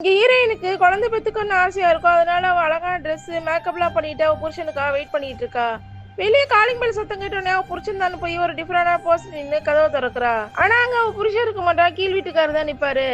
இங்க ஹீரோயினுக்கு குழந்தை பெத்துக்கணும்னு ஆசையா இருக்கும். அதனால அவ அழகான ட்ரெஸ் மேக்கப்லாம் பண்ணிட்டு அவ புருஷனுக்காக வெயிட் பண்ணிட்டு இருக்கா. வெளியே காலிங் பெல் சத்தம் கேட்டோடனே அவ புருஷன் தான் போய் ஒரு டிஃபரெண்டான போஸ் நின்று கதவை திறக்கிறா. ஆனா அங்க அவ புருஷன் இருக்க மாட்டா, கீழ் வீட்டுக்காரர் தான் நிப்பாரு.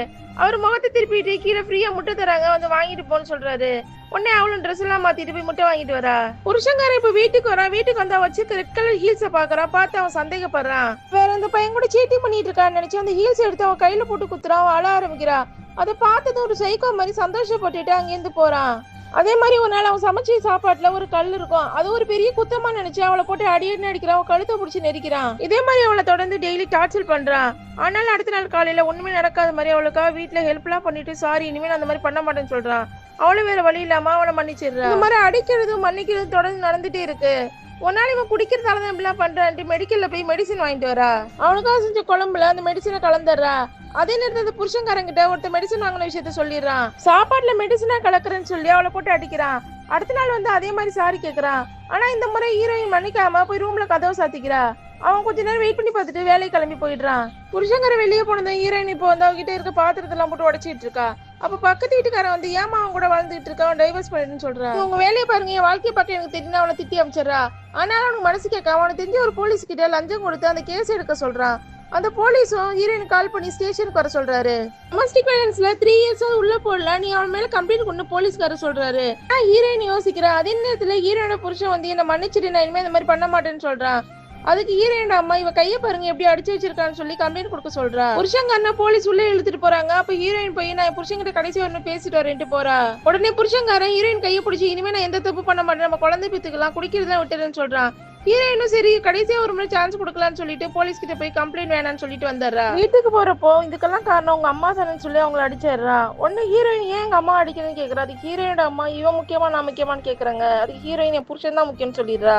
அவர் முகத்தை திருப்பிட்டு கீழே ஃப்ரீயா முட்டை தராங்க, வந்து வாங்கிட்டு போன்னு சொல்றாரு. உடனே அவளும் ட்ரெஸ் எல்லாம் மாத்திட்டு போய் முட்டை வாங்கிட்டு வரா. புருஷங்காரன் இப்ப வீட்டுக்கு வரா. வீட்டுக்கு வந்தா வச்சு ரெட் கலர் ஹீல்ஸ பாக்குறா. பார்த்து அவன் சந்தேகப்படுறான். வேற அந்த பையன் கூட சீட்டிங் பண்ணிட்டு இருக்கான்னு நினைச்சு அந்த ஹீல்ஸ் எடுத்து அவன் கையில போட்டு குத்துறான். அவன் அழ ஆரம்பிக்கிறா. அதை பார்த்தது ஒரு சைக்கோ மாதிரி சந்தோஷப்பட்டுட்டு அங்கேருந்து போறான். அதே மாதிரி ஒரு நாள் அவன் சமைச்ச சாப்பாட்டுல ஒரு கல் இருக்கும். அது ஒரு பெரிய குத்தமா நினைச்சு அவளை போட்டு அடியடி அடிக்கிறான். அவன் கழுத்தை பிடிச்சி நெரிக்கிறான். இதே மாதிரி அவளை தொடர்ந்து டெய்லி டார்ச்சர் பண்றான். ஆனாலும் அடுத்த நாள் காலையில ஒண்ணுமே நடக்காத மாதிரி அவளுக்காக வீட்டுல ஹெல்ப் எல்லாம் பண்ணிட்டு சாரி இனிமேல் அந்த மாதிரி பண்ண மாட்டேன்னு சொல்றான். அவளும் வேற வழி இல்லாம அவனை மன்னிச்சிடுறான். இந்த மாதிரி அடிக்கிறதும் மன்னிக்கிறதும் தொடர்ந்து நடந்துட்டே இருக்கு. ஒரு நாள் இவன் குடிக்கிறதால தான் இப்படிலாம் பண்றான்ட்டு மெடிக்கல்ல போய் மெடிசன் வாங்கிட்டு வரா. அவனுக்காக செஞ்ச குழம்புல அந்த மெடிசனை கலந்துடுறா. அதே நேரத்தில் புருஷன்காரங்கிட்ட ஒருத்த மெடிசன் வாங்கின விஷயத்த சொல்லிடுறான். சாப்பாட்டுல மெடிசனா கலக்குறேன்னு சொல்லி அவளை போட்டு அடிக்கிறான். அடுத்த நாள் வந்து அதே மாதிரி சாரி கேட்கறான். ஆனா இந்த முறை ஹீரோயின் மன்னிக்காம போய் ரூம்ல கதவை சாத்திக்கிறா. அவன் கொஞ்ச நேரம் வெயிட் பண்ணி பார்த்துட்டு வேலையை கிளம்பி போயிடுறான். புருஷங்கரை வெளியே போனதும் ஹீரோயின் இப்போ வந்து அவகிட்ட இருக்க பாத்திரத்தெல்லாம் போட்டு உடச்சிட்டு இருக்கா. அப்ப பக்கத்து வீட்டுக்காரன் வந்து ஏமா அவன் கூட வாழ்ந்துட்டு இருக்கான், டைவர்ஸ் பண்ணிட்டுன்னு சொல்றான். உங்க வேலையை பாருங்க, என் வாழ்க்கையை பார்க்க எனக்கு தெரியும் அவனை திட்டி அமைச்சிடறா. ஆனாலும் அவனுக்கு மனசு கேட்க அவனுக்கு தெரிஞ்ச ஒரு போலீஸ் கிட்ட லஞ்சம் கொடுத்து அந்த கேஸ் எடுக்க சொல்றான். அந்த போலீஸும் ஹீரோயின் கால் பண்ணி ஸ்டேஷனுக்கு வர சொல்றாரு. டொமஸ்டிக் வயலன்ஸ்ல 3 இயர்ஸ் உள்ள போடலாம், நீ அவன் மேல கம்ப்ளைண்ட் கொண்டு போலீஸ்காரர் சொல்றாரு. ஹீரோயின் யோசிக்கிறா. அதே நேரத்துல ஹீரோயினோட புருஷன் வந்து என்ன மன்னிச்சிட்டு நான் இனிமே இந்த மாதிரி பண்ண மாட்டேன்னு சொல்றான். அதுக்கு ஹீரோயின் அம்மா இவ கையை பாருங்க எப்படி அடிச்சு வச்சிருக்கான்னு சொல்லி கம்ப்ளைண்ட் கொடுக்க சொல்றா. புருஷங்க போலீஸ் உள்ள இழுத்துட்டு போறாங்க. அப்ப ஹீரோயின் போய் நான் புருஷங்கிட்ட கடைசி வரணும் பேசிட்டு வரேன்ட்டு போறா. உடனே புருஷங்காரன் ஹீரோயின் கையை பிடிச்சி இனிமே நான் எந்த தப்பு பண்ண மாட்டேன், நம்ம குழந்தை பித்துக்கலாம், குடிக்கிறதா விட்டுறேன்னு சொல்றான். ஹீரோயினும் சரி கடைசியா ஒரு முறை சான்ஸ் கொடுக்கலான்னு சொல்லிட்டு போலீஸ் கிட்ட போய் கம்ப்ளைண்ட் வேணான்னு சொல்லிட்டு வந்துடுறா. வீட்டுக்கு போறப்போ இதுக்கெல்லாம் காரணம் உங்க அம்மா தானேன்னு சொல்லி அவங்களை அடிச்சிடுறா. ஒன்னு ஹீரோயின் ஏன் எங்க அம்மா அடிக்கணும்னு கேக்குறா. அதுக்கு ஹீரோயினோட அம்மா இவன் முக்கியமா நான் முக்கியமானு கேக்குறாங்க. அதுக்கு ஹீரோயின் என் புருஷன் தான் முக்கியம்னு சொல்லிடுறா.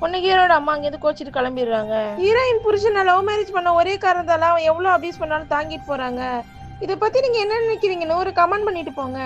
ஒன்னு ஹீரோட அம்மா அங்கேருந்து கோச்சிட்டு கிளம்பிடுறாங்க. ஹீரோயின் புருஷனை லவ் மேரேஜ் பண்ண ஒரே காரணத்தால அவன் எவ்வளவு அபியூஸ் பண்ணாலும் தாங்கிட்டு போறாங்க. இதை பத்தி நீங்க என்ன நினைக்கிறீங்கன்னு ஒரு கமெண்ட் பண்ணிட்டு போங்க.